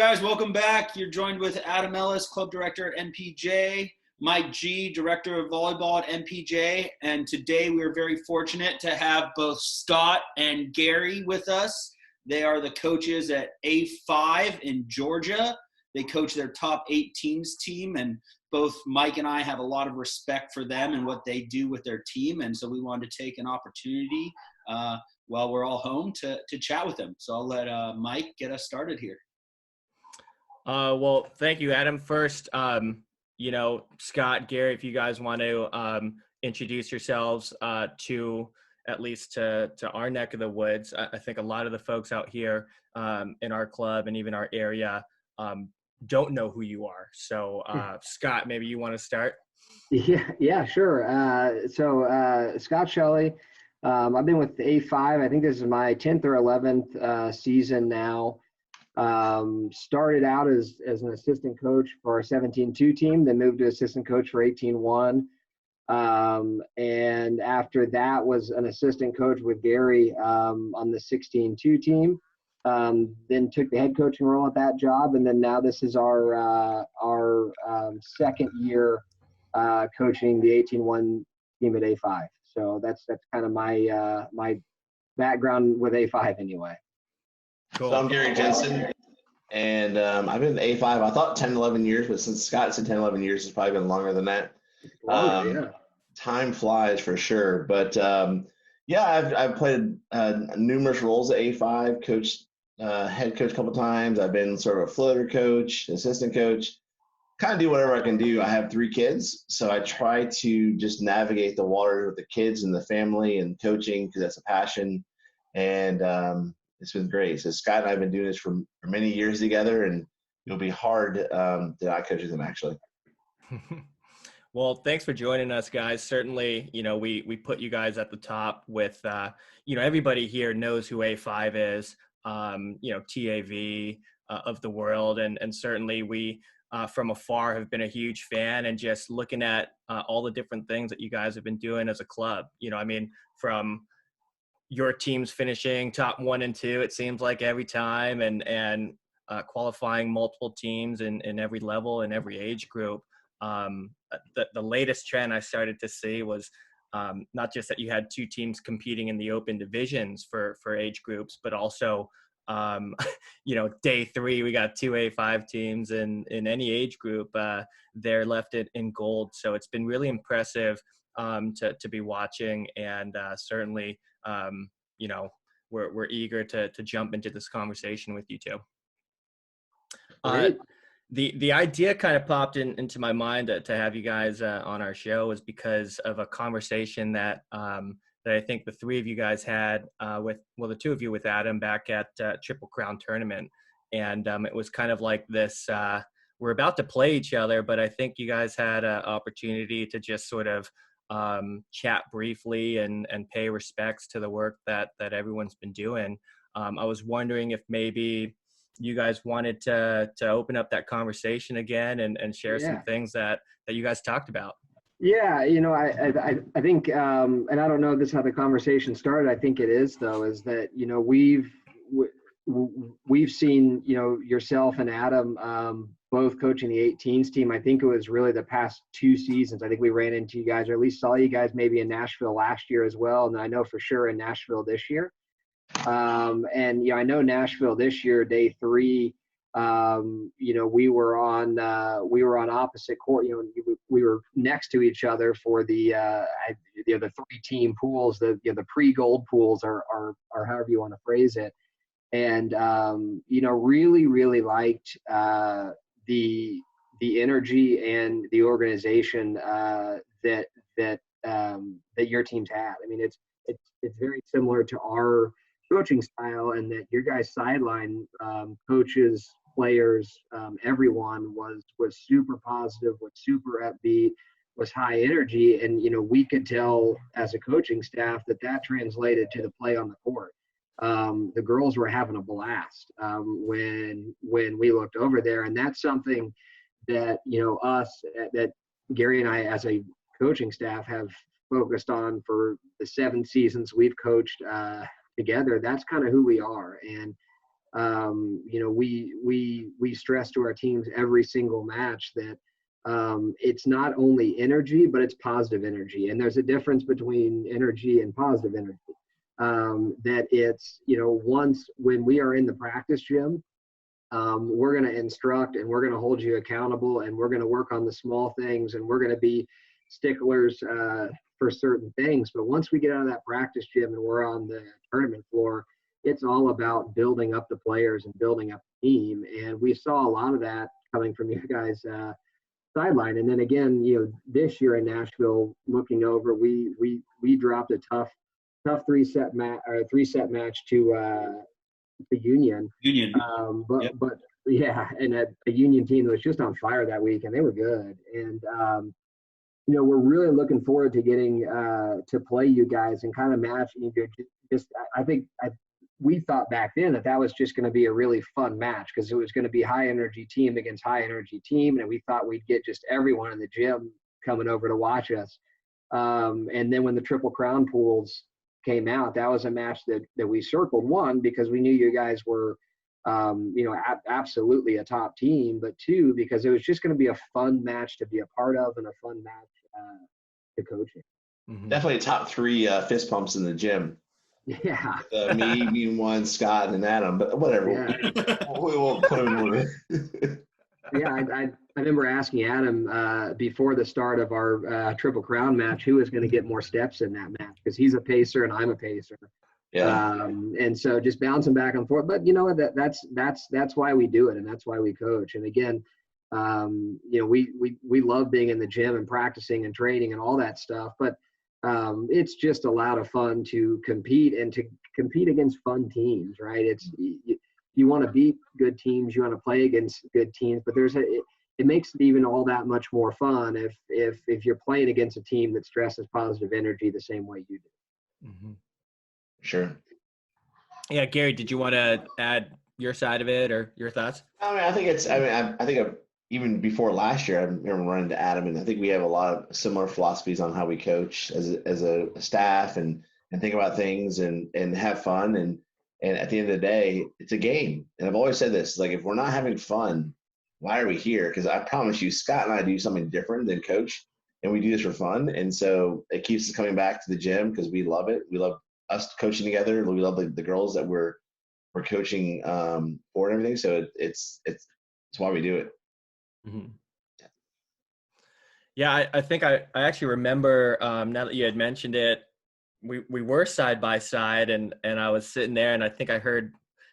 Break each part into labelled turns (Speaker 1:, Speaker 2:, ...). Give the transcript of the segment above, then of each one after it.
Speaker 1: guys, welcome back. You're joined with Adam Ellis, Club Director at NPJ, Mike G, Director of Volleyball at NPJ, and today we are very fortunate to have both Scott and Gary with us. They are the coaches at A5 in Georgia. They coach their top 8 teams team, and both Mike and I have a lot of respect for them and what they do with their team, and so we wanted to take an opportunity while we're all home to chat with them. So I'll let Mike get us started here.
Speaker 2: Well, thank you, Adam. First, Scott, Gary, if you guys want to introduce yourselves to at least to our neck of the woods. I think a lot of the folks out here in our club and even our area don't know who you are. So, Scott, maybe you want to start?
Speaker 3: Yeah, sure. So Scott Shelley, I've been with A5. I think this is my 10th or 11th season now. Started out as an assistant coach for our 17-2 team, then moved to assistant coach for 18-1. And after that was an assistant coach with Gary on the 16-2 team. Then took the head coaching role at that job, and then now this is our second year coaching the 18-1 team at A5. So that's kind of my my background with A5 anyway.
Speaker 4: Cool. So I'm Gary Jensen, and I've been in A5, I thought 10, 11 years, but since Scott said 10, 11 years, it's probably been longer than that.
Speaker 3: Yeah.
Speaker 4: Time flies for sure. But, I've played numerous roles at A5, coached head coach a couple times. I've been sort of a floater coach, assistant coach, kind of do whatever I can do. I have 3 kids, so I try to just navigate the waters with the kids and the family and coaching because that's a passion. And it's been great. So Scott and I have been doing this for many years together, and it'll be hard to not coach with him, actually.
Speaker 2: Well, thanks for joining us, guys. Certainly, we put you guys at the top with, everybody here knows who A5 is, TAV of the world. And certainly we, from afar, have been a huge fan, and just looking at all the different things that you guys have been doing as a club. From your teams finishing top 1 and 2, it seems like every time, and qualifying multiple teams in every level and every age group. The latest trend I started to see was not just that you had 2 teams competing in the open divisions for age groups, but also, day 3, we got 2 A5 teams in any age group. They're left in gold. So it's been really impressive to be watching, and certainly, we're eager to jump into this conversation with you two. The idea kind of popped into my mind to have you guys on our show is because of a conversation that I think the 3 of you guys had the 2 of you with Adam back at Triple Crown tournament. And it was kind of like this, we're about to play each other, but I think you guys had an opportunity to just sort of chat briefly and pay respects to the work that everyone's been doing. I was wondering if maybe you guys wanted to open up that conversation again and share some things that you guys talked about.
Speaker 3: Yeah, I think, and I don't know if this is how the conversation started. I think it is, though, is that, we've seen, yourself and Adam both coaching the 18s team. I think it was really the past 2 seasons. I think we ran into you guys, or at least saw you guys maybe in Nashville last year as well. And I know for sure in Nashville this year. I know Nashville this year, day 3, we were on opposite court. We were next to each other for the 3-team pools, the pre-gold pools, or however you want to phrase it. And really, really liked the energy and the organization that your teams had. I mean, it's very similar to our coaching style, and that your guys' sideline coaches, players, everyone was super positive, was super upbeat, was high energy, and we could tell as a coaching staff that translated to the play on the court. The girls were having a blast when we looked over there, and that's something that that Gary and I as a coaching staff have focused on for the 7 seasons we've coached together. That's kind of who we are. And we stress to our teams every single match that it's not only energy, but it's positive energy. And there's a difference between energy and positive energy. That it's, once when we are in the practice gym, we're going to instruct and we're going to hold you accountable and we're going to work on the small things and we're going to be sticklers for certain things. But once we get out of that practice gym and we're on the tournament floor, it's all about building up the players and building up the team. And we saw a lot of that coming from you guys sideline. And then again, this year in Nashville, looking over, we dropped a tough three-set match to Union. But yeah, and a Union team that was just on fire that week, and they were good. And we're really looking forward to getting to play you guys and kind of match. We thought back then that was just going to be a really fun match because it was going to be high energy team against high energy team, and we thought we'd get just everyone in the gym coming over to watch us. And then when the Triple Crown pools came out, that was a match that we circled, one, because we knew you guys were absolutely a top team, but two, because it was just going to be a fun match to be a part of and a fun match to coach in.
Speaker 2: Mm-hmm.
Speaker 4: Definitely top three fist pumps in the gym.
Speaker 3: Yeah.
Speaker 4: Me, one, Scott, and Adam, but whatever.
Speaker 3: Yeah.
Speaker 4: We won't put them in order.
Speaker 3: Yeah, I remember asking Adam before the start of our Triple Crown match who was going to get more steps in that match because he's a pacer and I'm a pacer.
Speaker 4: Yeah.
Speaker 3: And so just bouncing back and forth. But you know what? That's why we do it, and that's why we coach. And again, we love being in the gym and practicing and training and all that stuff. But it's just a lot of fun to compete and to compete against fun teams, right? It's you want to beat good teams, you want to play against good teams, but it makes it even all that much more fun if you're playing against a team that stresses positive energy the same way you do.
Speaker 2: Mm-hmm.
Speaker 4: Sure.
Speaker 2: Yeah, Gary, did you want to add your side of it or your thoughts?
Speaker 4: I think even before last year, I remember running to Adam, and I think we have a lot of similar philosophies on how we coach as a staff and think about things and have fun. And at the end of the day, it's a game. And I've always said this, like, if we're not having fun, why are we here? Because I promise you, Scott and I do something different than coach, and we do this for fun. And so it keeps us coming back to the gym because we love it. We love us coaching together. We love the girls that we're coaching for and everything. So it's why we do it.
Speaker 2: Mm-hmm. Yeah, I think I actually remember now that you had mentioned it, we were side by side and I was sitting there and I think I heard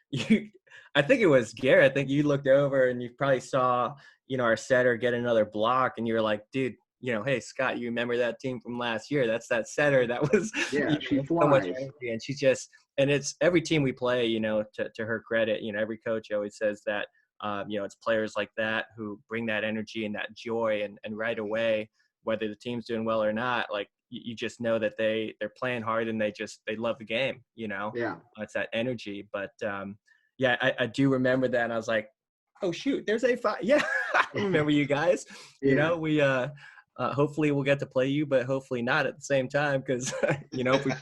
Speaker 2: you, I think it was Gary, I think you looked over and you probably saw, our setter get another block and you were like, dude, hey, Scott, you remember that team from last year? That's that setter that was
Speaker 3: so
Speaker 2: much energy. And she's just, and it's every team we play, to her credit, every coach always says that, it's players like that who bring that energy and that joy and right away, whether the team's doing well or not, like you just know that they're playing hard and they love the game,
Speaker 3: Yeah.
Speaker 2: It's that energy. But I do remember that. And I was like, oh shoot, there's A5. Yeah. I remember you guys, we, hopefully we'll get to play you, but hopefully not at the same time. Cause if we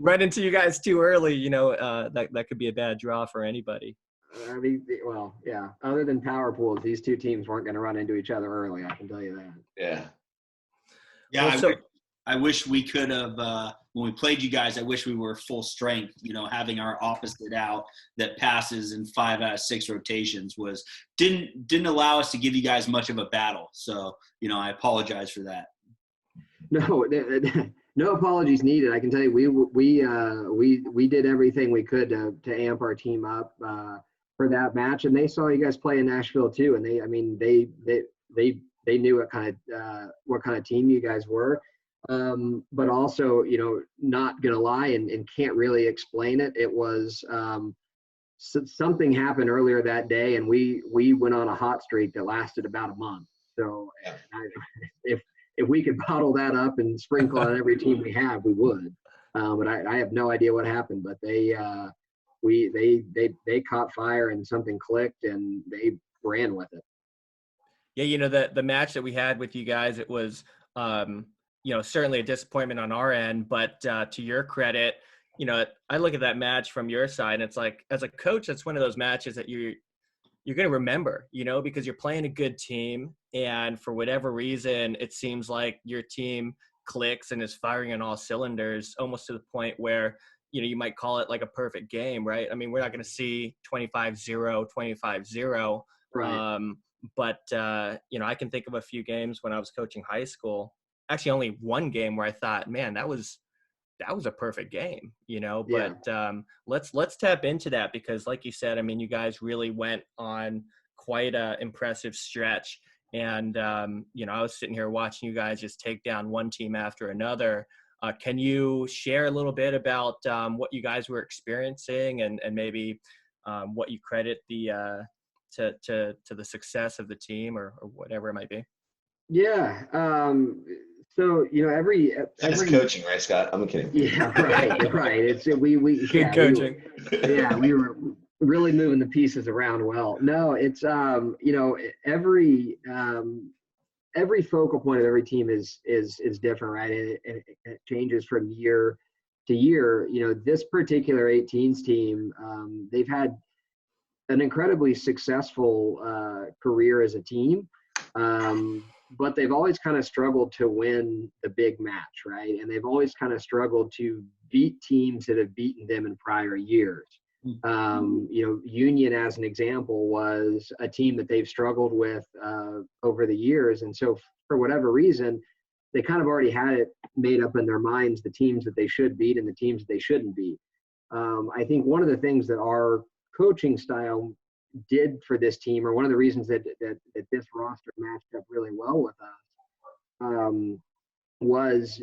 Speaker 2: run into you guys too early, that could be a bad draw for anybody.
Speaker 3: I mean, well, yeah. Other than power pools, these two teams weren't going to run into each other early. I can tell you that.
Speaker 4: Yeah.
Speaker 1: Yeah. Well, I wish we could have, when we played you guys, I wish we were full strength, having our opposite out that passes in 5 out of 6 rotations didn't allow us to give you guys much of a battle. So, I apologize for that.
Speaker 3: No apologies needed. I can tell you, we did everything we could to amp our team up for that match, and they saw you guys play in Nashville too, and they knew what kind of team you guys were, but also not gonna lie and can't really explain it. It was something happened earlier that day, and we went on a hot streak that lasted about a month. So if we could bottle that up and sprinkle on every team we have, we would. But I have no idea what happened. But they caught fire and something clicked and they ran with it.
Speaker 2: Yeah, the match that we had with you guys, it was certainly a disappointment on our end. But to your credit, you know, I look at that match from your side, and it's like, as a coach, that's one of those matches that you're going to remember, you know, because you're playing a good team, and for whatever reason, it seems like your team clicks and is firing on all cylinders, almost to the point where, you know, you might call it like a perfect game, right? I mean, we're not going to see 25-0, 25-0.
Speaker 3: Right.
Speaker 2: But you know, I can think of a few games when I was coaching high school, actually only one game where I thought, man, that was a perfect game, you know.
Speaker 3: Yeah.
Speaker 2: But let's tap into that, because like you said, I mean, you guys really went on quite a impressive stretch. And you know, I was sitting here watching you guys just take down one team after another. Can you share a little bit about what you guys were experiencing, and maybe what you credit the to the success of the team, or whatever it might be?
Speaker 3: Yeah. So, you know, every
Speaker 4: That's coaching, right, Scott? I'm kidding.
Speaker 3: Yeah, right. It's we
Speaker 2: Good coaching.
Speaker 3: We were really moving the pieces around well. No, it's you know, every focal point of every team is different, right? And it changes from year to year. You know, this particular 18s team, they've had an incredibly successful career as a team. But they've always kind of struggled to win the big match, right? And they've always kind of struggled to beat teams that have beaten them in prior years. You know, Union, as an example, was a team that they've struggled with over the years. And so for whatever reason, they kind of already had it made up in their minds, the teams that they should beat and the teams that they shouldn't beat. I think one of the things that our coaching style did for this team, or one of the reasons that this roster matched up really well with us, was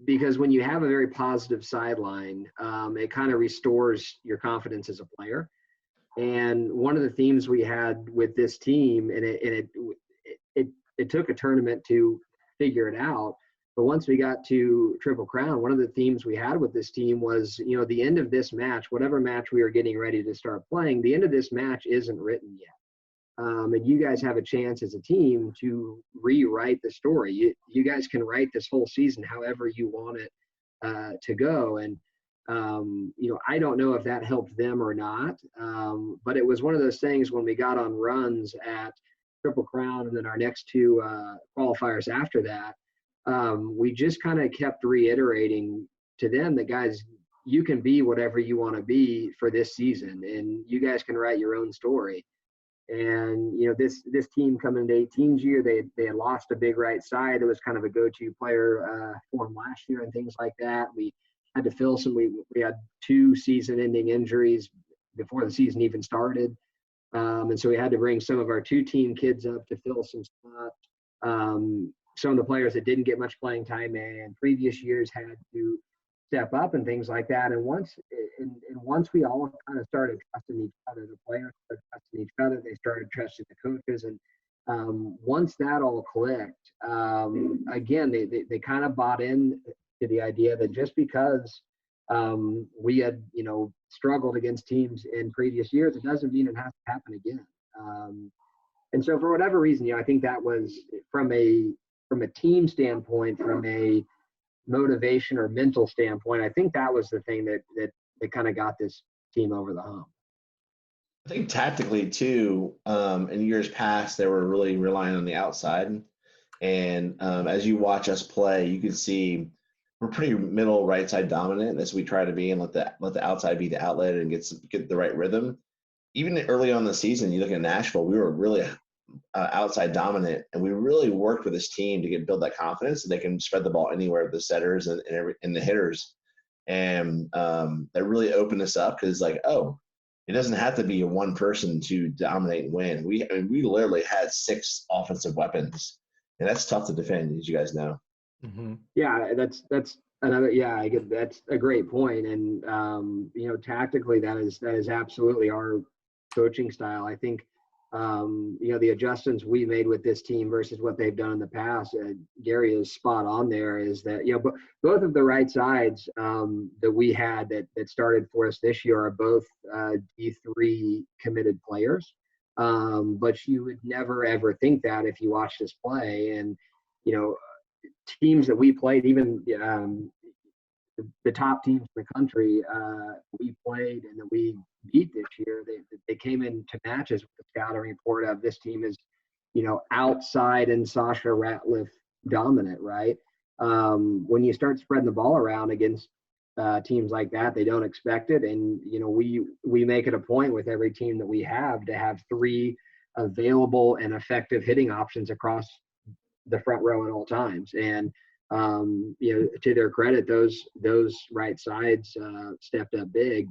Speaker 3: because when you have a very positive sideline, it kind of restores your confidence as a player. And one of the themes we had with this team, and it took a tournament to figure it out, but once we got to Triple Crown, one of the themes we had with this team was, you know, the end of this match, whatever match we were getting ready to start playing, the end of this match isn't written yet. And you guys have a chance as a team to rewrite the story. You guys can write this whole season however you want it to go. And, you know, I don't know if that helped them or not, but it was one of those things when we got on runs at Triple Crown and then our next two qualifiers after that, we just kind of kept reiterating to them that, guys, you can be whatever you want to be for this season, and you guys can write your own story. And, you know, this team coming into 18's year, they had lost a big right side. It was kind of a go-to player for them last year and things like that. We had to fill some. We had 2 season-ending injuries before the season even started. And so we had to bring some of our 2-team kids up to fill some spots. Some of the players that didn't get much playing time in previous years had to step up and things like that. And once we all kind of started trusting each other, the players started trusting each other, they started trusting the coaches. And once that all clicked, again, they kind of bought in to the idea that just because we had, you know, struggled against teams in previous years, it doesn't mean it has to happen again. And so for whatever reason, you know, I think that was from a team standpoint, from a motivation or mental standpoint, I think that was the thing that kind of got this team over the hump.
Speaker 4: I think tactically too, in years past, they were really relying on the outside. And as you watch us play, you can see we're pretty middle right side dominant as we try to be, and let the outside be the outlet and get the right rhythm. Even early on in the season, you look at Nashville, we were really outside dominant, and we really worked with this team to build that confidence so they can spread the ball anywhere with the setters and the hitters. And that really opened us up, because like, oh, it doesn't have to be one person to dominate and win. We literally had 6 offensive weapons, and that's tough to defend, as you guys know.
Speaker 2: Mm-hmm.
Speaker 3: Yeah, that's another. Yeah, I get that's a great point. And you know, tactically, that is absolutely our coaching style. I think you know, the adjustments we made with this team versus what they've done in the past, Gary is spot on there, is that, you know, both of the right sides that we had that started for us this year are both D3 committed players. But you would never, ever think that if you watched us play. And, you know, teams that we played, even the top teams in the country we played and that we beat this year, they came into matches with the scouting report of this team is, outside and Sasha Ratliff dominant, right? When you start spreading the ball around against teams like that, they don't expect it. And, we make it a point with every team that we have to have 3 available and effective hitting options across the front row at all times. And, to their credit, those right sides stepped up big.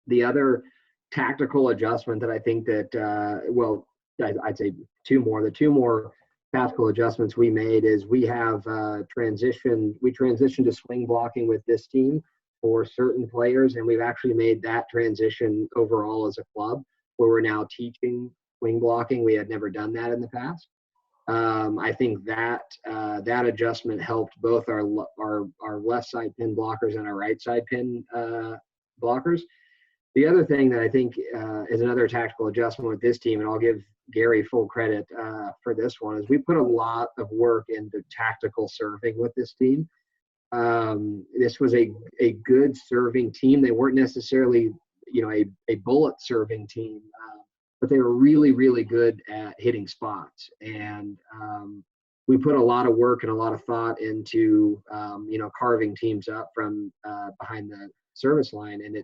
Speaker 3: The other tactical adjustment that I think that, I'd say 2 more. The 2 more tactical adjustments we made is we have transitioned to swing blocking with this team for certain players, and we've actually made that transition overall as a club where we're now teaching swing blocking. We had never done that in the past. I think that adjustment helped both our left side pin blockers and our right side pin blockers. The other thing that I think is another tactical adjustment with this team, and I'll give Gary full credit for this one, is we put a lot of work into tactical serving with this team. This was a good serving team. They weren't necessarily, a bullet serving team, but they were really, really good at hitting spots. And we put a lot of work and a lot of thought into, carving teams up from behind the service line. And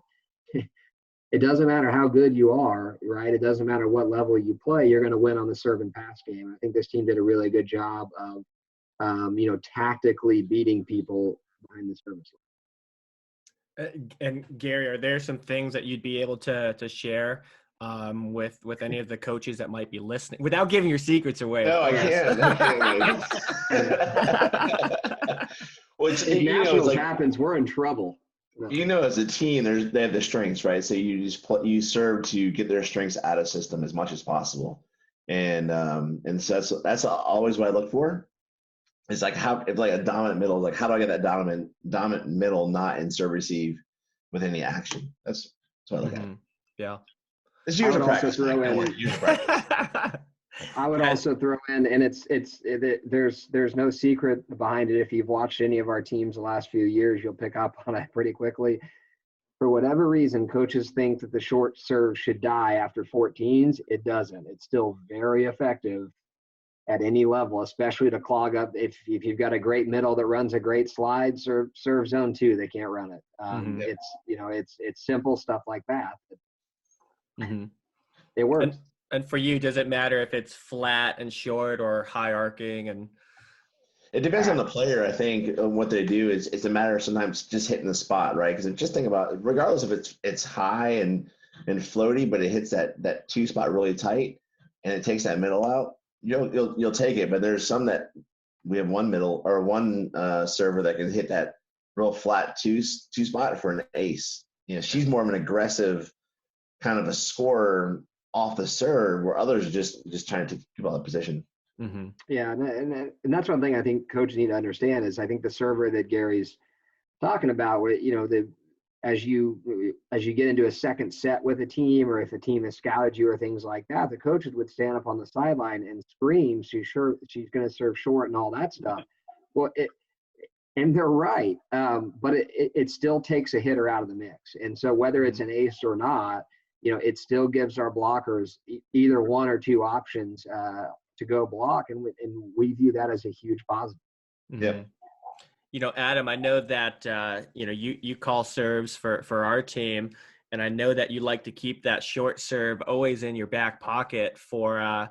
Speaker 3: it doesn't matter how good you are, right? It doesn't matter what level you play, you're going to win on the serve and pass game. I think this team did a really good job of, tactically beating people behind the service line.
Speaker 2: And Gary, are there some things that you'd be able to share with any of the coaches that might be listening, without giving your secrets away?
Speaker 4: No, I can't. Well,
Speaker 3: if nationals happens, we're in trouble.
Speaker 4: As a team, they have the strengths, right? So you just you serve to get their strengths out of system as much as possible, and so that's always what I look for. It's like if like a dominant middle, like how do I get that dominant middle not in serve receive with any action? That's what I look at.
Speaker 2: Yeah,
Speaker 4: it's years of practice.
Speaker 3: I would also throw in, and there's no secret behind it. If you've watched any of our teams the last few years, you'll pick up on it pretty quickly. For whatever reason, coaches think that the short serve should die after 14s. It doesn't. It's still very effective at any level, especially to clog up. If you've got a great middle that runs a great slide, serve zone 2, they can't run it. It's simple stuff like that. It works.
Speaker 2: And for you, does it matter if it's flat and short or high arcing? And
Speaker 4: it depends on the player. I think what they do is it's a matter of sometimes just hitting the spot, right? Because just think about it, regardless if it's high and floaty, but it hits that 2 spot really tight, and it takes that middle out. You'll take it. But there's some that we have one server that can hit that real flat 2 spot for an ace. She's more of an aggressive kind of a scorer off the serve, where others are just trying to keep all the position.
Speaker 3: Yeah, and that's one thing I think coaches need to understand is I think the server that Gary's talking about, as you get into a second set with a team, or if a team has scouted you or things like that, the coaches would stand up on the sideline and scream, she's going to serve short and all that stuff. Well, and they're right, but it still takes a hitter out of the mix. And so whether it's an ace or not, it still gives our blockers either 1 or 2 options to go block, and we view that as a huge positive.
Speaker 4: Yeah.
Speaker 2: Adam, I know that you call serves for our team, and I know that you like to keep that short serve always in your back pocket for a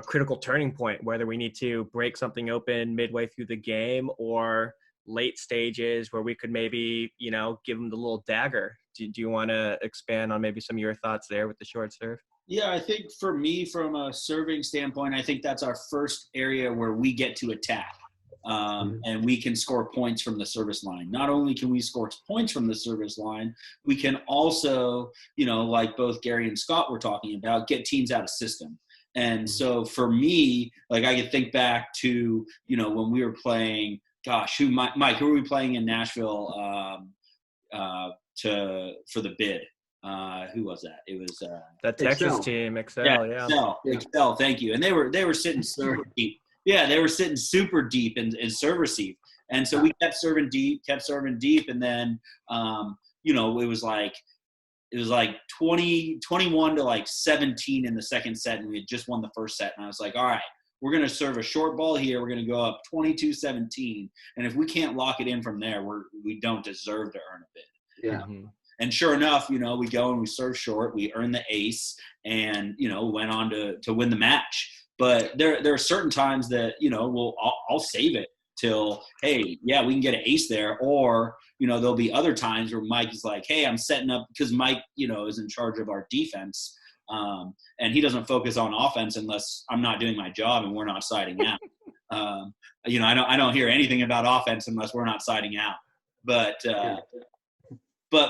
Speaker 2: critical turning point, whether we need to break something open midway through the game or late stages where we could maybe give them the little dagger. Do you want to expand on maybe some of your thoughts there with the short serve?
Speaker 1: Yeah, I think for me, from a serving standpoint, I think that's our first area where we get to attack, and we can score points from the service line. Not only can we score points from the service line, we can also, like both Gary and Scott were talking about, get teams out of system. And so for me, like I could think back to, when we were playing, Mike, who were we playing in Nashville for the bid? Who was that? It was
Speaker 2: that Texas team, Excel.
Speaker 1: Excel. Thank you. And they were sitting so deep. Yeah, they were sitting super deep in serve receive. And so we kept serving deep. And then, it was like 21 to like 17 in the second set. And we had just won the first set. And I was like, all right, we're going to serve a short ball here. We're going to go up 22-17. And if we can't lock it in from there, we don't deserve to earn a bid.
Speaker 3: Yeah.
Speaker 2: Mm-hmm.
Speaker 1: And sure enough, we go and we serve short. We earn the ace and, went on to win the match. But there are certain times that, I'll save it till, hey, yeah, we can get an ace there. Or, there'll be other times where Mike is like, hey, I'm setting up, because Mike, is in charge of our defense. And he doesn't focus on offense unless I'm not doing my job and we're not siding out. I don't hear anything about offense unless we're not siding out. But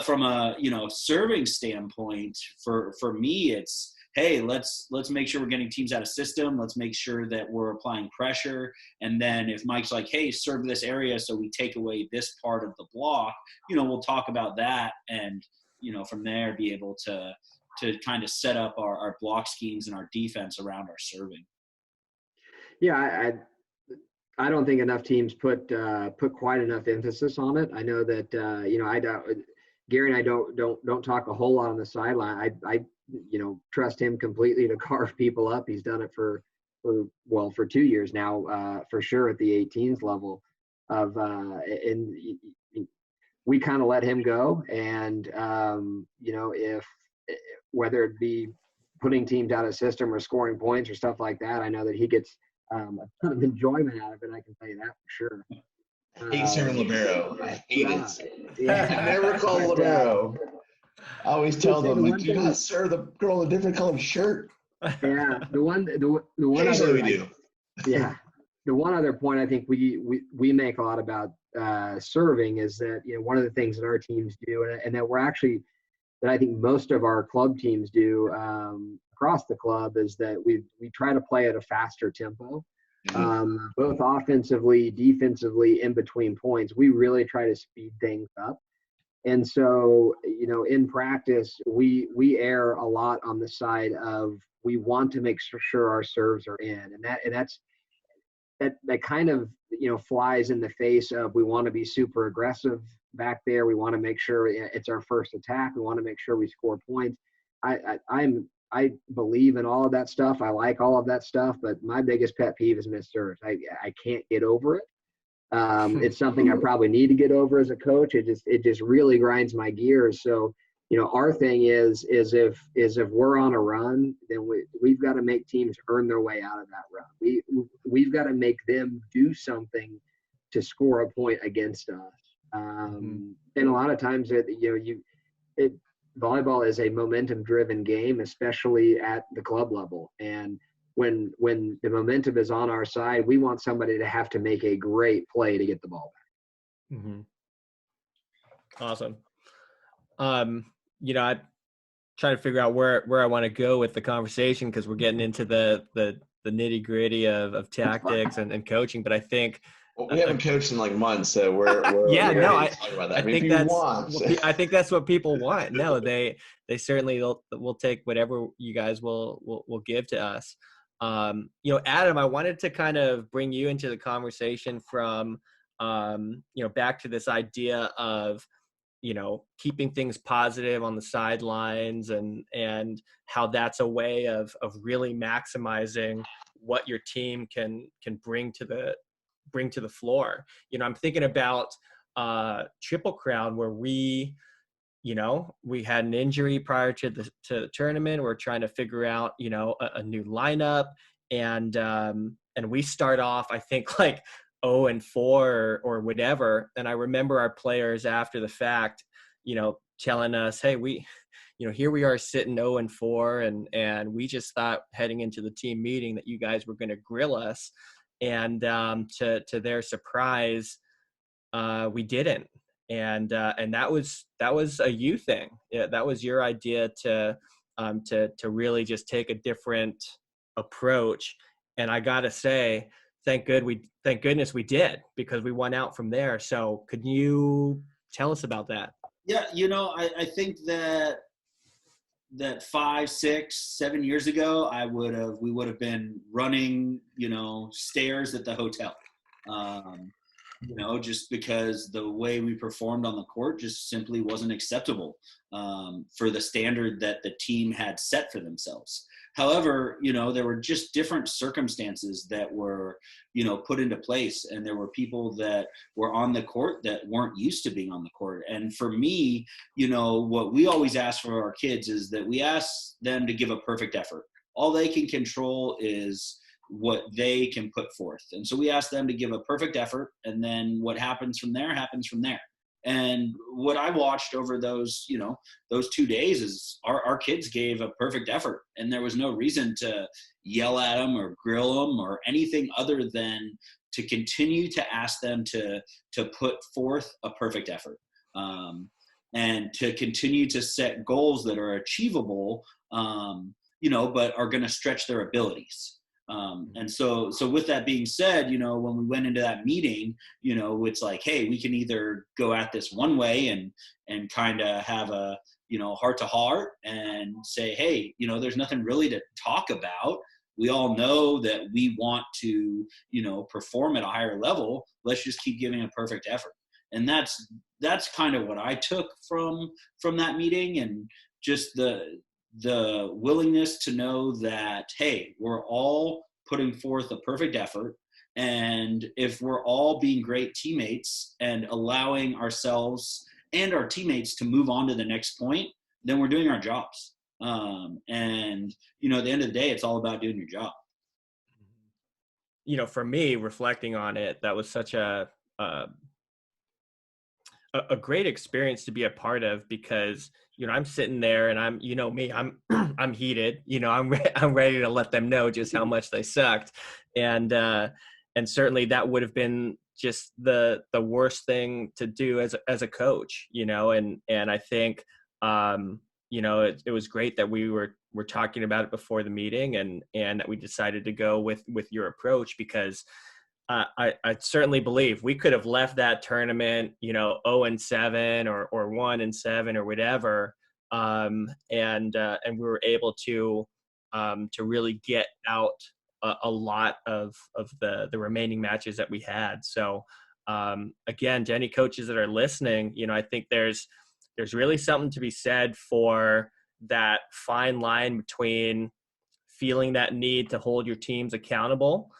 Speaker 1: from a, serving standpoint, for me, it's, hey, let's make sure we're getting teams out of system. Let's make sure that we're applying pressure. And then if Mike's like, hey, serve this area so we take away this part of the block, we'll talk about that. And, from there be able to kind of set up our block schemes and our defense around our serving.
Speaker 3: Yeah, I don't think enough teams put quite enough emphasis on it. I know that, Gary and I don't talk a whole lot on the sideline. I trust him completely to carve people up. He's done it for 2 years now, for sure at the 18s level and we kind of let him go. And, if whether it be putting teams out of system or scoring points or stuff like that, I know that he gets a ton of enjoyment out of it. I can tell you that for sure.
Speaker 4: I hate serving libero. I hate it.
Speaker 3: Yeah.
Speaker 4: I never call libero. I always tell them, like, you gotta serve the girl a different color shirt.
Speaker 3: Yeah, the one
Speaker 4: Usually
Speaker 3: other,
Speaker 4: we do.
Speaker 3: Yeah, the one other point I think we make a lot about serving is that one of the things that our teams do, and that I think most of our club teams do across the club, is that we try to play at a faster tempo. Both offensively, defensively, in between points. We really try to speed things up. And so, in practice, we err a lot on the side of we want to make sure our serves are in. And that kind of, flies in the face of we want to be super aggressive back there. We want to make sure it's our first attack. We want to make sure we score points. I believe in all of that stuff. I like all of that stuff, but my biggest pet peeve is missed serves. I can't get over it. It's something I probably need to get over as a coach. It just really grinds my gears. So, our thing is if we're on a run, then we've got to make teams earn their way out of that run. We've got to make them do something to score a point against us. And a lot of times, volleyball is a momentum-driven game, especially at the club level. And when the momentum is on our side, we want somebody to have to make a great play to get the ball back.
Speaker 2: Mm-hmm. Awesome. I'm trying to figure out where I want to go with the conversation, because we're getting into the nitty gritty of tactics and coaching. But I think
Speaker 4: we haven't coached in like months, so we're talking about that.
Speaker 2: I think that's what people want. No, they certainly will take whatever you guys will give to us. Adam, I wanted to kind of bring you into the conversation from, back to this idea of, keeping things positive on the sidelines and how that's a way of really maximizing what your team can bring to the floor. I'm thinking about Triple Crown, where we had an injury prior to the tournament. We're trying to figure out, a new lineup, and we start off, I think, like 0-4 or whatever. And I remember our players after the fact, telling us, hey, here we are sitting 0-4, and we just thought heading into the team meeting that you guys were going to grill us. And to their surprise, we didn't. And that was a you thing. Yeah, that was your idea to really just take a different approach. And I gotta say, thank goodness we did, because we won out from there. So could you tell us about that?
Speaker 1: Yeah, I think that that 5, 6, 7 years ago, we would have been running, stairs at the hotel. Just because the way we performed on the court just simply wasn't acceptable for the standard that the team had set for themselves. However, there were just different circumstances that were, put into place, and there were people that were on the court that weren't used to being on the court. And for me, what we always ask for our kids is that we ask them to give a perfect effort. All they can control is what they can put forth. And so we ask them to give a perfect effort, and then what happens from there happens from there. And what I watched over those 2 days is our kids gave a perfect effort, and there was no reason to yell at them or grill them or anything other than to continue to ask them to put forth a perfect effort, and to continue to set goals that are achievable, but are going to stretch their abilities. And so with that being said, when we went into that meeting, it's like, hey, we can either go at this one way and kind of have a, heart to heart and say, hey, there's nothing really to talk about. We all know that we want to, perform at a higher level. Let's just keep giving a perfect effort. And that's kind of what I took from that meeting, and just the willingness to know that, hey, we're all putting forth a perfect effort. And if we're all being great teammates and allowing ourselves and our teammates to move on to the next point, then we're doing our jobs. And, at the end of the day, it's all about doing your job.
Speaker 2: For me, reflecting on it, that was such a great experience to be a part of, because I'm sitting there and I'm me, I'm heated, I'm ready to let them know just how much they sucked, and certainly that would have been just the worst thing to do as a coach, and I think it was great that we were talking about it before the meeting, and that we decided to go with your approach, because I certainly believe we could have left that tournament, 0-7 or 1-7 or whatever, and we were able to really get out a lot of the remaining matches that we had. So again, to any coaches that are listening, I think there's really something to be said for that fine line between feeling that need to hold your teams accountable,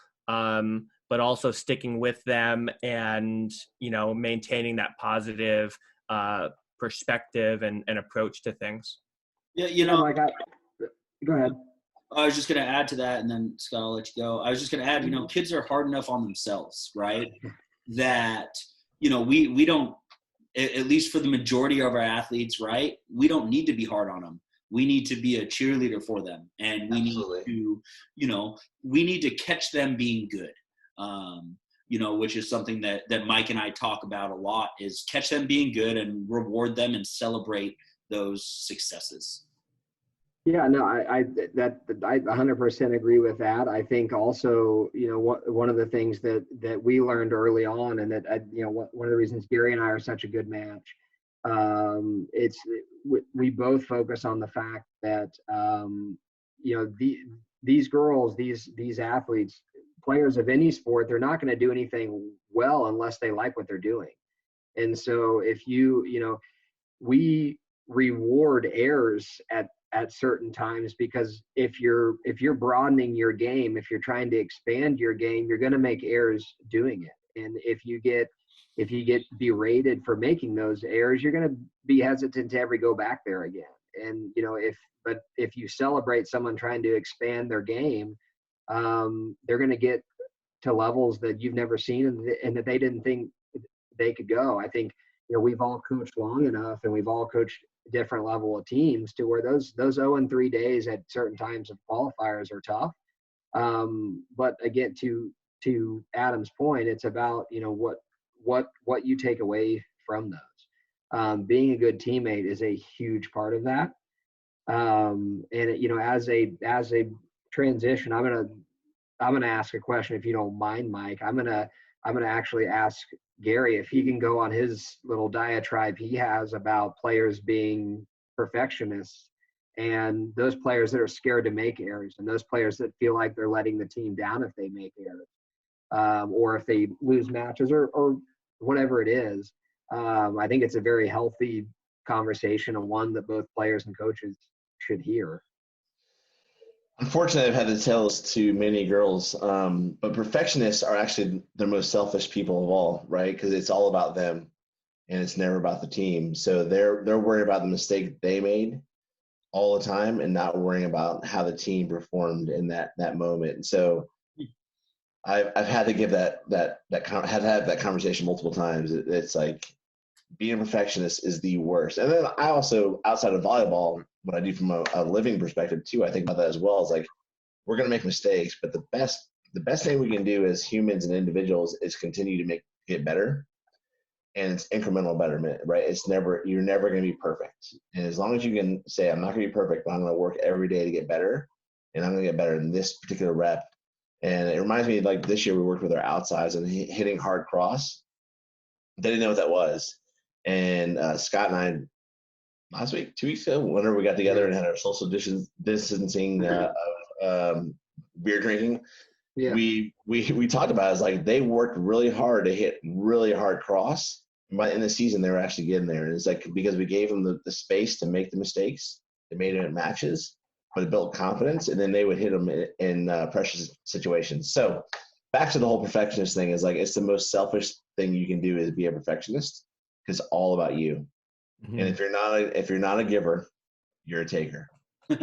Speaker 2: but also sticking with them and, maintaining that positive perspective and approach to things.
Speaker 1: Yeah,
Speaker 3: Mike, go ahead.
Speaker 1: I was just going to add to that, and then Scott, I'll let you go. I was just going to add, kids are hard enough on themselves, right? That, we don't, at least for the majority of our athletes, right? We don't need to be hard on them. We need to be a cheerleader for them. And we need to, we need to catch them being good. Which is something that Mike and I talk about a lot, is catch them being good and reward them and celebrate those successes.
Speaker 3: Yeah, no, I 100% agree with that. I think also, one of the things that we learned early on, and that, one of the reasons Gary and I are such a good match, we both focus on the fact that, these girls, these athletes, players of any sport, they're not going to do anything well unless they like what they're doing. And so if we reward errors at certain times, because if you're broadening your game, if you're trying to expand your game, you're going to make errors doing it. And if you get berated for making those errors, you're going to be hesitant to ever go back there again. And if you celebrate someone trying to expand their game, they're going to get to levels that you've never seen and that they didn't think they could go. I think we've all coached long enough, and we've all coached different level of teams to where those 0-3 days at certain times of qualifiers are tough. But again, to Adam's point, it's about what you take away from those. Being a good teammate is a huge part of that. And as a transition, I'm gonna ask a question, if you don't mind, Mike. I'm gonna actually ask Gary if he can go on his little diatribe he has about players being perfectionists. And those players that are scared to make errors, and those players that feel like they're letting the team down if they make errors, or if they lose matches or whatever it is. I think it's a very healthy conversation, and one that both players and coaches should hear.
Speaker 4: Unfortunately, I've had to tell this to many girls, but perfectionists are actually the most selfish people of all, right? Because it's all about them, and it's never about the team. So they're worried about the mistake they made all the time, and not worrying about how the team performed in that moment. And so I've had to give had to have that conversation multiple times. It's like being a perfectionist is the worst. And then I also, outside of volleyball, what I do from a living perspective too, I think about that as well. Is like, we're going to make mistakes, but the best thing we can do as humans and individuals is continue to get better. And it's incremental betterment, right? You're never going to be perfect. And as long as you can say, I'm not going to be perfect, but I'm going to work every day to get better, and I'm going to get better in this particular rep. And it reminds me, like this year we worked with our outsides and hitting hard cross. They didn't know what that was. And Scott and I, last week, 2 weeks ago, whenever we got together and had our social distancing beer drinking, we talked about it. It's like they worked really hard to hit really hard cross. But in the season, they were actually getting there. And it's like because we gave them the space to make the mistakes, they made them in matches, but it built confidence, and then they would hit them in pressure situations. So back to the whole perfectionist thing is like it's the most selfish thing you can do is be a perfectionist because it's all about you. Mm-hmm. And if you're not a giver, you're a taker. We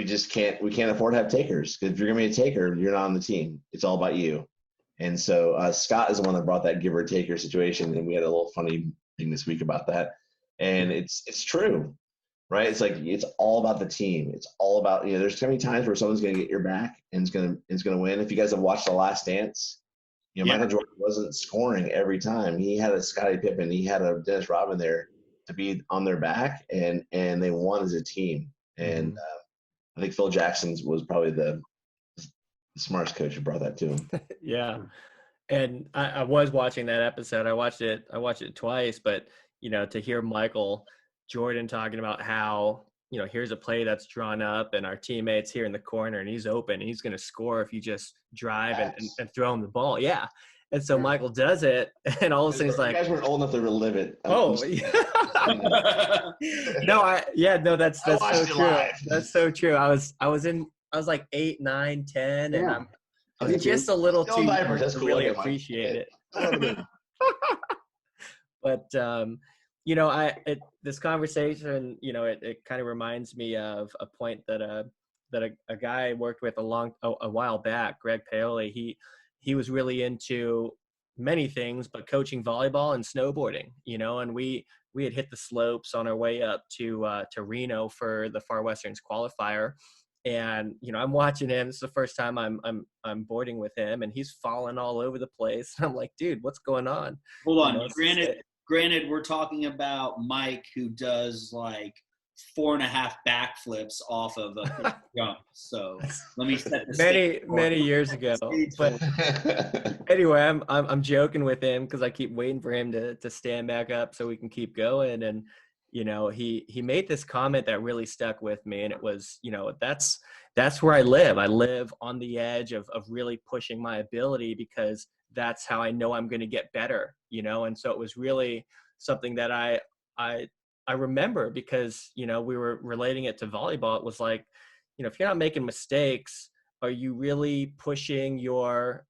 Speaker 4: can't afford to have takers, because if you're gonna be a taker, you're not on the team. It's all about you. And so Scott is the one that brought that giver taker situation, and we had a little funny thing this week about that. And it's true, right? It's like it's all about the team. It's all about, there's gonna be times where someone's gonna get your back and is gonna win. If you guys have watched The Last Dance, Michael Jordan wasn't scoring every time. He had a Scottie Pippen, he had a Dennis Rodman there to be on their back, and they won as a team. And I think Phil Jackson was probably the smartest coach who brought that to him.
Speaker 2: Yeah. And I was watching that episode. I watched it twice, but to hear Michael Jordan talking about how, here's a play that's drawn up and our teammate's here in the corner and he's open and he's going to score if you just drive and throw him the ball. Yeah. And so Michael does it, and all of a sudden he's like,
Speaker 4: "You guys weren't old enough to relive it."
Speaker 2: Oh, no, that's so true. That's so true. I was like 8, 9, 10, and I was just a little too young to really appreciate it. But this conversation, it kind of reminds me of a point that a guy I worked with a while back, Greg Paoli. He was really into many things, but coaching volleyball and snowboarding, and we had hit the slopes on our way up to Reno for the Far Westerns qualifier. And, I'm watching him. This is the first time I'm boarding with him, and he's falling all over the place. I'm like, dude, what's going on?
Speaker 1: Hold on. Granted, we're talking about Mike, who does like 4.5 backflips off of a jump. So let me set the
Speaker 2: many years ago. But anyway, I'm joking with him because I keep waiting for him to stand back up so we can keep going. And he made this comment that really stuck with me, and it was, that's where I live. I live on the edge of really pushing my ability, because that's how I know I'm going to get better, and so it was really something that I remember, because, we were relating it to volleyball. It was like, if you're not making mistakes, are you really pushing your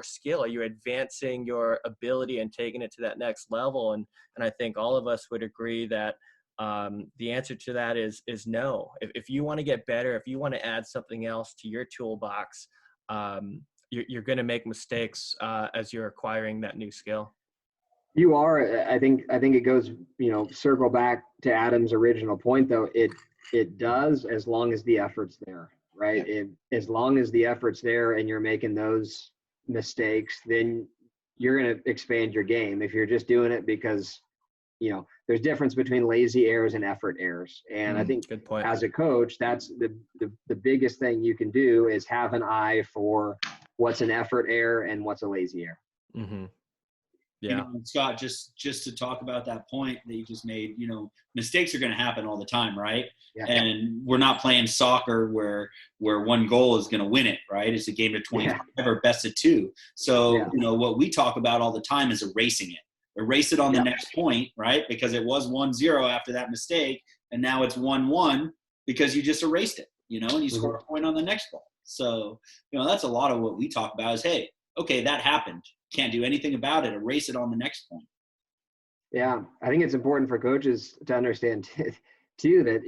Speaker 2: skill? Are you advancing your ability and taking it to that next level? And I think all of us would agree that the answer to that is no. If you want to get better, if you want to add something else to your toolbox, you're going to make mistakes as you're acquiring that new skill.
Speaker 3: You are. I think it goes, circle back to Adam's original point, though. It does, as long as the effort's there, right? As long as the effort's there and you're making those mistakes, then you're going to expand your game. If you're just doing it because, there's difference between lazy errors and effort errors. And I think as a coach, that's the biggest thing you can do is have an eye for what's an effort error and what's a lazy error.
Speaker 2: Mm-hmm. Yeah.
Speaker 1: Scott, just to talk about that point that you just made, mistakes are going to happen all the time, right?
Speaker 3: Yeah.
Speaker 1: And we're not playing soccer where one goal is going to win it, right? It's a game of 25 or best of 2. So, what we talk about all the time is erasing it. Erase it on the next point, right? Because it was 1-0 after that mistake, and now it's 1-1 because you just erased it, and you score a point on the next ball. So, that's a lot of what we talk about is, hey, okay, that happened. Can't do anything about it. Erase it on the next point.
Speaker 3: Yeah, I think it's important for coaches to understand too that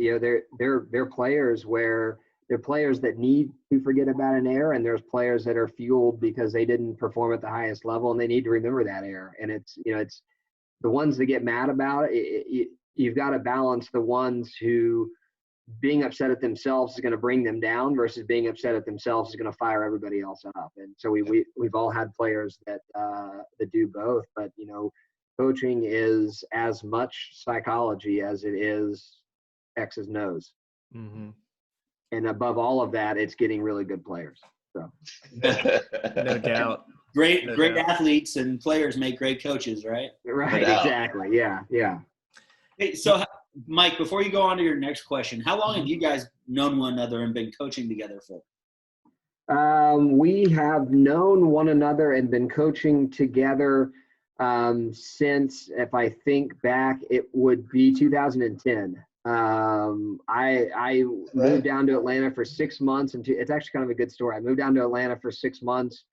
Speaker 3: they're players where they're players that need to forget about an error, and there's players that are fueled because they didn't perform at the highest level, and they need to remember that error. And it's the ones that get mad about it. You've got to balance the ones who being upset at themselves is going to bring them down versus being upset at themselves is going to fire everybody else up. And so we've all had players that do both, but coaching is as much psychology as it is X's and O's.
Speaker 2: Mm-hmm.
Speaker 3: And above all of that, it's getting really good players. So
Speaker 2: no doubt.
Speaker 1: Great athletes and players make great coaches, right?
Speaker 3: Right. Exactly. Yeah.
Speaker 1: Hey, so Mike, before you go on to your next question, how long have you guys known one another and been coaching together for?
Speaker 3: We have known one another and been coaching together since, if I think back, it would be 2010. I moved down to Atlanta for 6 months, and it's actually kind of a good story. I moved down to Atlanta for 6 months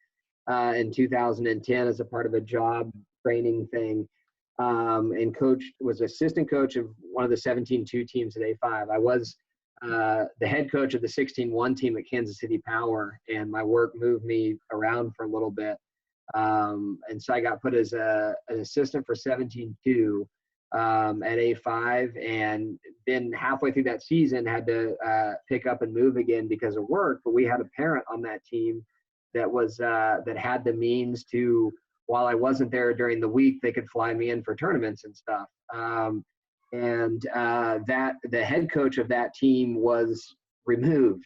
Speaker 3: in 2010 as a part of a job training thing. And was assistant coach of one of the 17-2 teams at A5. I was the head coach of the 16-1 team at Kansas City Power, and my work moved me around for a little bit. And so I got put as an assistant for 17-2 at A5, and then halfway through that season had to pick up and move again because of work. But we had a parent on that team that was that had the means to, while I wasn't there during the week, they could fly me in for tournaments and stuff. That the head coach of that team was removed.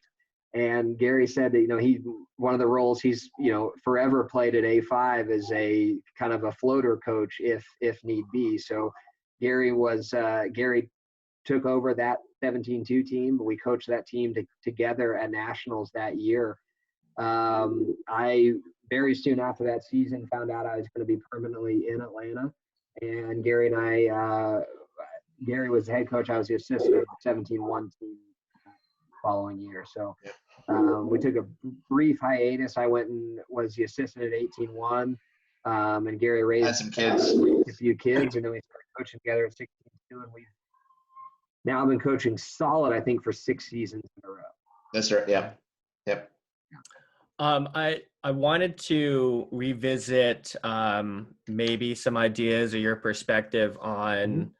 Speaker 3: And Gary said that, one of the roles he's, forever played at A5 is a kind of a floater coach if need be. So Gary took over that 17-2 team. We coached that team together at nationals that year. I very soon after that season found out I was going to be permanently in Atlanta, and Gary was the head coach. I was the assistant of the 17-1 team following year. So we took a brief hiatus. I went and was the assistant at 18-1, and Gary raised
Speaker 4: some kids,
Speaker 3: a few kids, and then we started coaching together at 16-2, and we've now been coaching solid, I think, for 6 seasons in a row.
Speaker 4: That's right. Yeah. Yep.
Speaker 2: I wanted to revisit maybe some ideas or your perspective on,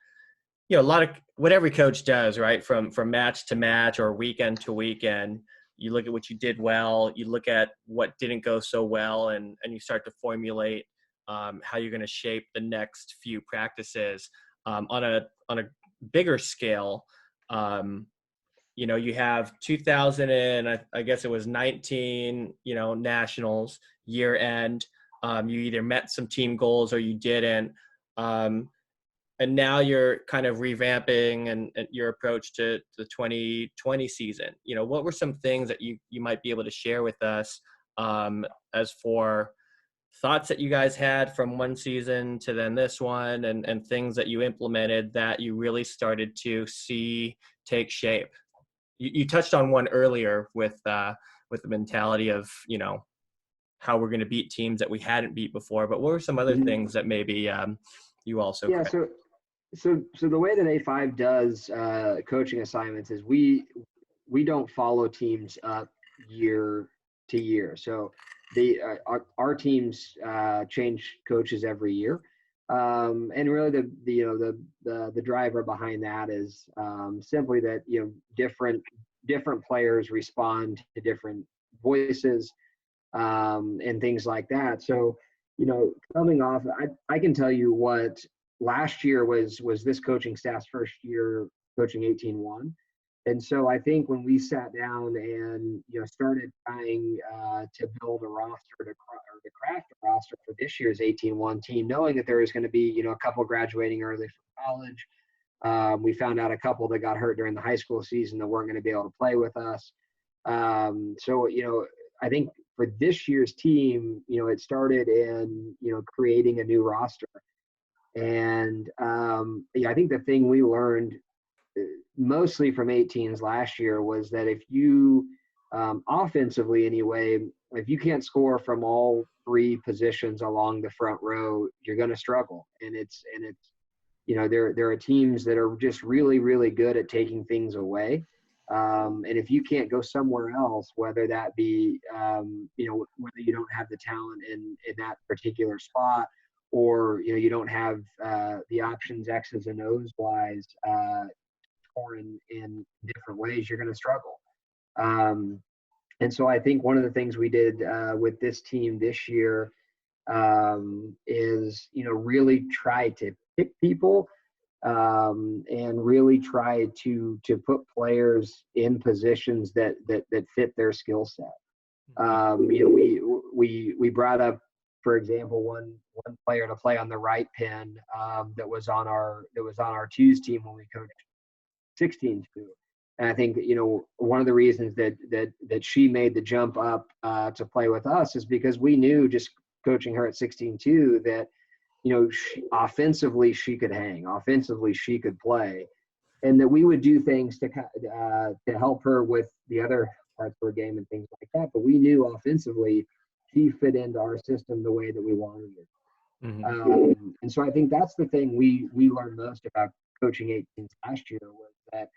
Speaker 2: a lot of what every coach does, right? From match to match or weekend to weekend. You look at what you did well, you look at what didn't go so well, and you start to formulate how you're going to shape the next few practices on a bigger scale. You have 2000 and I guess it was 19, nationals year end. You either met some team goals or you didn't. And now you're kind of revamping and your approach to the 2020 season. What were some things that you might be able to share with us as for thoughts that you guys had from one season to then this one, and things that you implemented that you really started to see take shape? You touched on one earlier with the mentality of, how we're going to beat teams that we hadn't beat before, but what were some other things that maybe you also?
Speaker 3: Yeah. So the way that A5 does coaching assignments is we don't follow teams up year to year. So our teams change coaches every year. And really the driver behind that is simply that, different players respond to different voices and things like that. So, coming off, I can tell you what last year was this coaching staff's first year coaching 18-1. And so I think when we sat down and, started trying to build a roster to craft a roster for this year's 18-1 team, knowing that there was going to be, a couple graduating early from college, we found out a couple that got hurt during the high school season that weren't going to be able to play with us. So, I think for this year's team, it started in, creating a new roster. And I think the thing we learned mostly from 18s last year was that if you, offensively anyway, if you can't score from all three positions along the front row, you're going to struggle. And it's there are teams that are just really, really good at taking things away. And if you can't go somewhere else, whether that be, whether you don't have the talent in that particular spot, or, you don't have the options X's and O's wise, or in different ways, you're going to struggle. And so I think one of the things we did with this team this year is, really try to pick people and really try to put players in positions that fit their skill set. We brought up, for example, one player to play on the right pin that was on our twos team when we coached 16-2. And I think, one of the reasons that she made the jump up to play with us is because we knew, just coaching her at 16-2, that, offensively she could hang, offensively she could play, and that we would do things to help her with the other parts of her game and things like that. But we knew offensively she fit into our system the way that we wanted it. Mm-hmm. And so I think that's the thing we learned most about coaching 18s last year was that,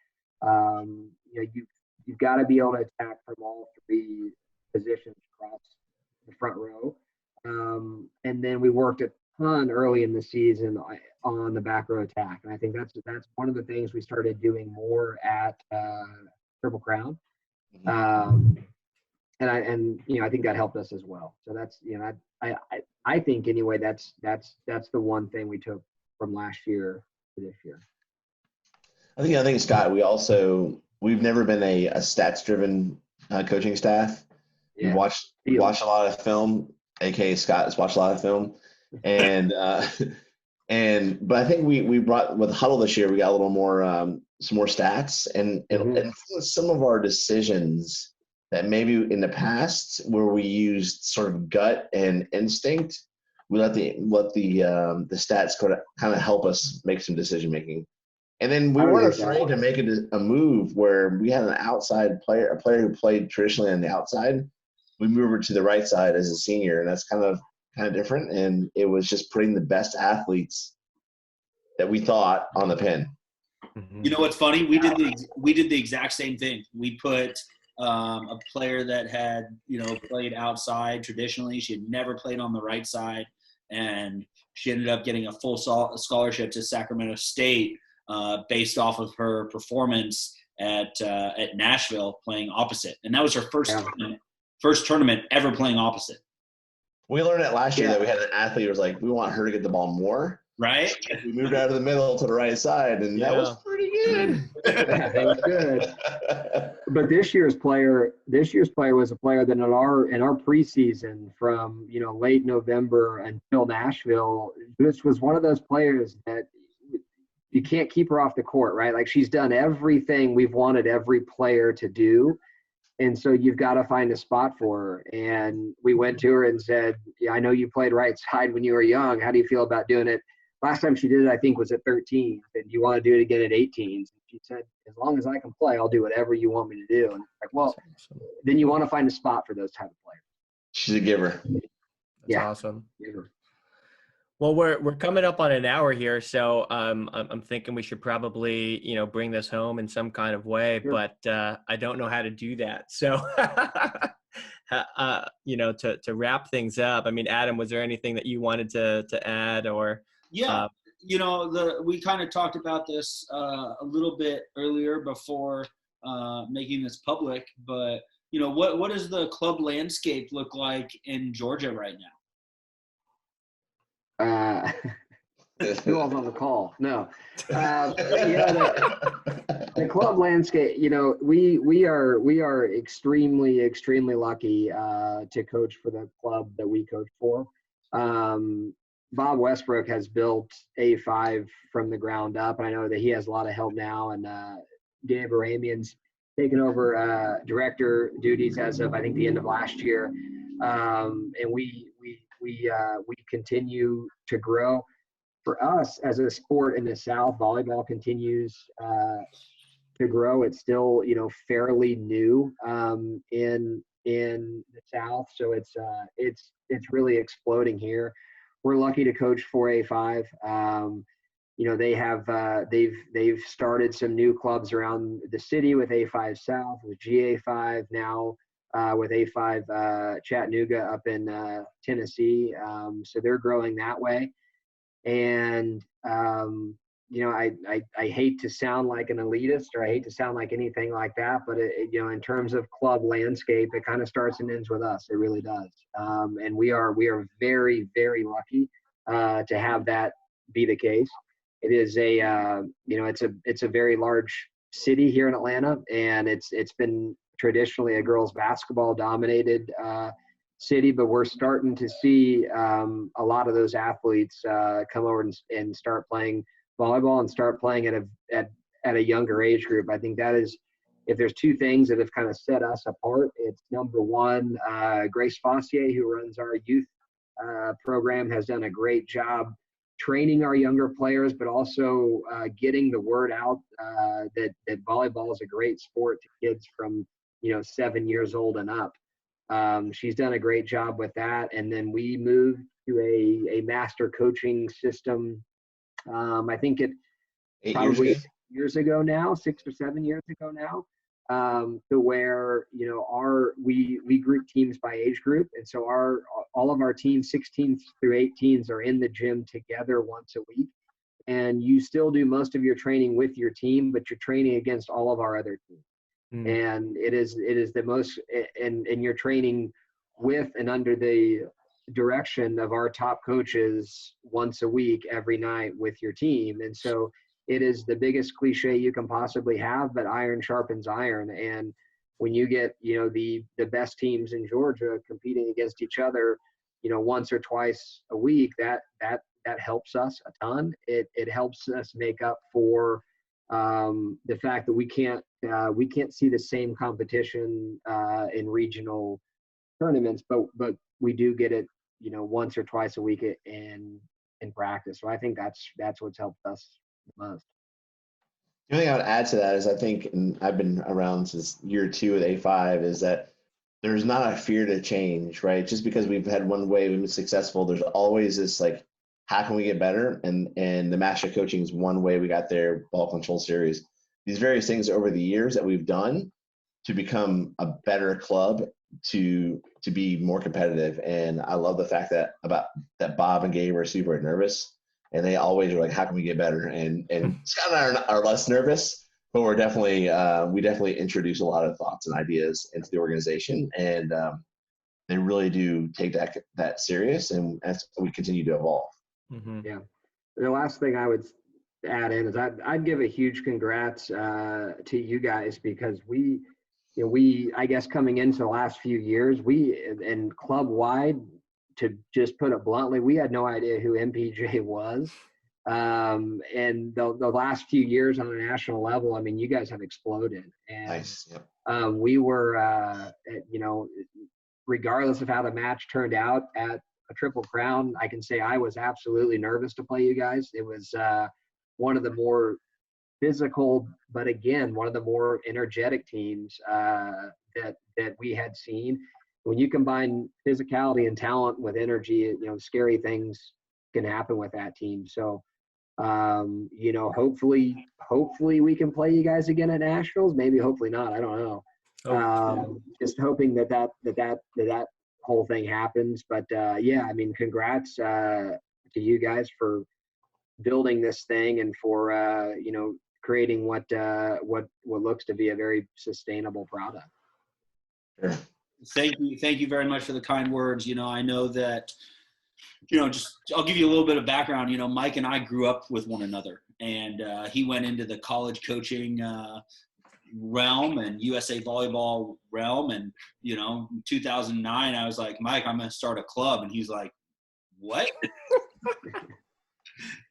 Speaker 3: you've got to be able to attack from all three positions across the front row. And then we worked a ton early in the season on the back row attack. And I think that's one of the things we started doing more at Triple Crown. And I think that helped us as well. So that's, I think anyway, that's the one thing we took from last year to this year.
Speaker 4: I think Scott, we've never been a stats driven coaching staff. Yeah. We've watched a lot of film, aka Scott has watched a lot of film. And, but I think we brought with Huddle this year, we got a little more, some more stats and some of our decisions that maybe in the past where we used sort of gut and instinct, we let the stats kind of help us make some decision making. And then we weren't afraid to make a move where we had a player who played traditionally on the outside. We moved her to the right side as a senior, and that's kind of different. And it was just putting the best athletes that we thought on the pin.
Speaker 1: You know what's funny? We did the exact same thing. We put a player that had played outside traditionally. She had never played on the right side, and she ended up getting a full scholarship to Sacramento State based off of her performance at Nashville playing opposite, and that was her first tournament ever playing opposite.
Speaker 4: We learned that last year that we had an athlete who was like, we want her to get the ball more.
Speaker 1: Right.
Speaker 4: We moved out of the middle to the right side, and that was pretty good.
Speaker 3: That was good. But this year's player was a player that in our preseason from late November until Nashville, this was one of those players that you can't keep her off the court, right? Like, she's done everything we've wanted every player to do. And so you've got to find a spot for her. And we went to her and said, I know you played right side when you were young. How do you feel about doing it? Last time she did it, I think, was at 13. And you want to do it again at 18? And she said, as long as I can play, I'll do whatever you want me to do. And like, well, then you want to find a spot for those type of players.
Speaker 4: She's a giver.
Speaker 2: That's awesome. Giver. Well, we're coming up on an hour here, so I'm thinking we should probably bring this home in some kind of way, sure. But I don't know how to do that. So to wrap things up, I mean, Adam, was there anything that you wanted to add or?
Speaker 1: Yeah, we kind of talked about this a little bit earlier before making this public, but what does the club landscape look like in Georgia right now?
Speaker 3: Who all's on the call? No. The club landscape, we are extremely lucky to coach for the club that we coach for. Bob Westbrook has built A5 from the ground up, and I know that he has a lot of help now. And Dave Aramian's taken over director duties as of, I think, the end of last year. And we continue to grow. For us as a sport in the South, volleyball continues to grow. It's still, fairly new in the South, so it's really exploding here. We're lucky to coach for A5. They've started some new clubs around the city with A5 South, with GA5 now, with A5 Chattanooga up in Tennessee. So they're growing that way. And I hate to sound like an elitist, or I hate to sound like anything like that, but in terms of club landscape, it kind of starts and ends with us. It really does. And we are very, very lucky to have that be the case. It is it's a very large city here in Atlanta, and it's been traditionally a girls basketball dominated city, but we're starting to see a lot of those athletes come over and start playing volleyball and start playing at a younger age group. I think that is, if there's two things that have kind of set us apart, it's number one, Grace Fossier, who runs our youth program, has done a great job training our younger players, but also getting the word out that volleyball is a great sport to kids from 7 years old and up. She's done a great job with that. And then we moved to a master coaching system. I think it probably 6 years ago now, 6 or 7 years ago now, to where, we group teams by age group. And so all of our teams, 16s through 18s, are in the gym together once a week. And you still do most of your training with your team, but you're training against all of our other teams. And it is the most, and you're training with and under the direction of our top coaches once a week, every night with your team. And so it is the biggest cliche you can possibly have, but iron sharpens iron. And when you get, the best teams in Georgia competing against each other, once or twice a week, that helps us a ton. It helps us make up for the fact that we can't see the same competition in regional tournaments, but we do get it, once or twice a week in practice. So I think that's what's helped us the most.
Speaker 4: The only thing I would add to that is, I think, and I've been around since year 2 with A5, is that there's not a fear to change, right? Just because we've had one way, we've been successful, there's always this like, how can we get better? And the master coaching is one way we got there, ball control series. These various things over the years that we've done to become a better club, to be more competitive. And I love the fact that Bob and Gabe are super nervous, and they always are like, how can we get better? And Scott and I are less nervous, but we definitely introduce a lot of thoughts and ideas into the organization. And they really do take that serious, and as we continue to evolve.
Speaker 2: Mm-hmm.
Speaker 3: Yeah. The last thing I would add in is I'd give a huge congrats to you guys, because we, I guess, coming into the last few years, and club wide, to just put it bluntly, we had no idea who MPJ was. And the last few years on a national level, I mean, you guys have exploded. And
Speaker 4: Nice. Yep.
Speaker 3: we were, regardless of how the match turned out at a Triple Crown, I can say I was absolutely nervous to play you guys. It was one of the more physical, but again, one of the more energetic teams that we had seen. When you combine physicality and talent with energy, scary things can happen with that team. So, hopefully we can play you guys again at nationals. Maybe, hopefully not. I don't know. Just hoping that whole thing happens. But yeah, I mean, congrats to you guys for building this thing and for creating what looks to be a very sustainable product.
Speaker 4: Sure.
Speaker 1: Thank you very much for the kind words. I know that just I'll give you a little bit of background. Mike and I grew up with one another, and he went into the college coaching realm and USA Volleyball realm. And, in 2009, I was like, Mike, I'm going to start a club. And he's like, what?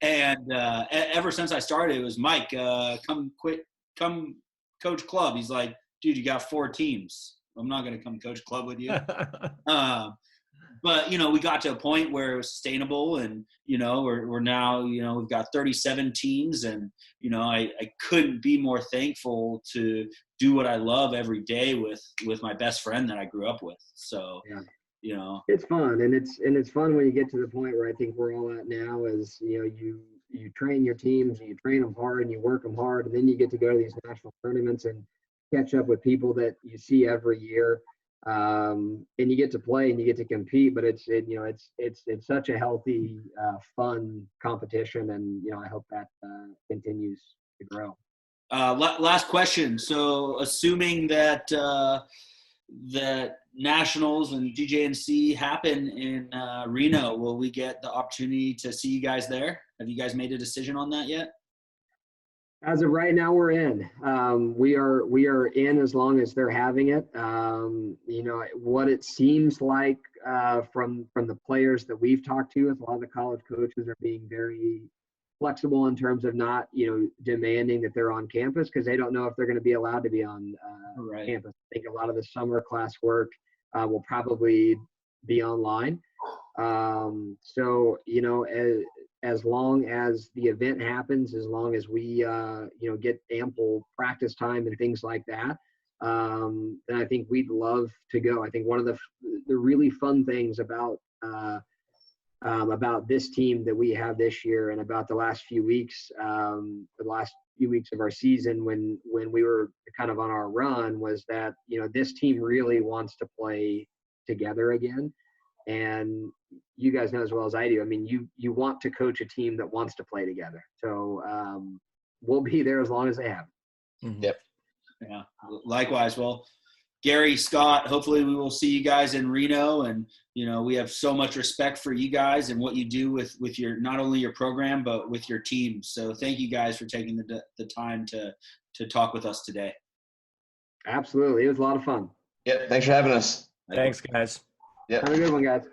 Speaker 1: And ever since I started, it was Mike, come coach club. He's like, dude, you got 4 teams. I'm not going to come coach club with you. But, we got to a point where it was sustainable, and, we're now, we've got 37 teams, and, I couldn't be more thankful to do what I love every day with my best friend that I grew up with. So,
Speaker 3: it's fun. And it's fun when you get to the point where I think we're all at now is, you train your teams and you train them hard and you work them hard. And then you get to go to these national tournaments and catch up with people that you see every year. And you get to play and you get to compete, but it's such a healthy, fun competition. And, I hope that continues to grow.
Speaker 1: Last question. So assuming that nationals and DJNC happen in Reno, will we get the opportunity to see you guys there? Have you guys made a decision on that yet?
Speaker 3: As of right now, we're in. We are in as long as they're having it. What it seems like from the players that we've talked to, is a lot of the college coaches are being very flexible in terms of not, demanding that they're on campus, because they don't know if they're going to be allowed to be on campus. I think a lot of the summer class work will probably be online. So, as long as the event happens, as long as we, get ample practice time and things like that, then I think we'd love to go. I think one of the really fun things about this team that we have this year, and about the last few weeks of our season when we were kind of on our run, was that, this team really wants to play together again. And you guys know as well as I do, I mean, you want to coach a team that wants to play together. So we'll be there as long as they have.
Speaker 4: Yep.
Speaker 1: Yeah. Likewise. Well, Gary, Scott, hopefully we will see you guys in Reno. And, we have so much respect for you guys and what you do with your, not only your program, but with your team. So thank you guys for taking the time to talk with us today.
Speaker 3: Absolutely. It was a lot of fun.
Speaker 4: Yep. Thanks for having us.
Speaker 2: Thanks, guys.
Speaker 4: Yep.
Speaker 3: Have a good one, guys.